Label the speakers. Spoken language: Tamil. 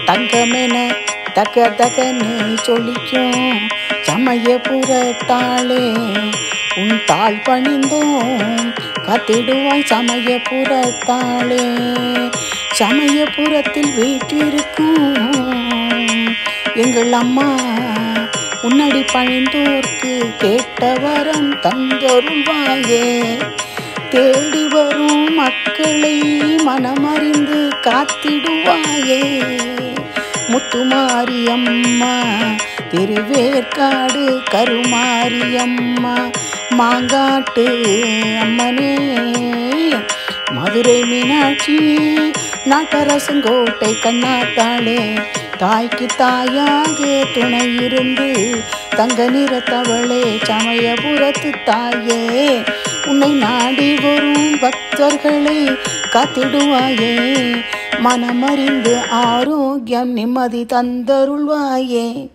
Speaker 1: தங்கமென தக்க தகன்னு சொல்லிக்கும் சமயபுரத்தாளே உன் தாழ் பணிந்தோம் காத்திடுவாய் சமயபுரத்தாளே. சமயபுரத்தில் வீற்றிருக்கும் எங்கள் அம்மா உன்னடி பணிந்தோர்க்கு கேட்ட வரம் தந்தருள்வாயே. தேடி வரும் மக்களை மனமறிந்து காத்திடுவாயே. முத்துமாரியம்மா திருவேற்காடு கருமாரியம்மா மாங்காட்டு அம்மனே மதுரை மீனாட்சி நாட்டரசங்கோட்டை கண்ணாத்தாளே தாய்க்கு தாயாக துணை இருந்து தங்க நிறத்தவளே சமயபுரத்து தாயே உன்னை நாடி வரும் பக்தர்களை காத்திடுவாயே. மனமறிந்து ஆரோக்கியம் நிம்மதி தந்தருள்வாயே.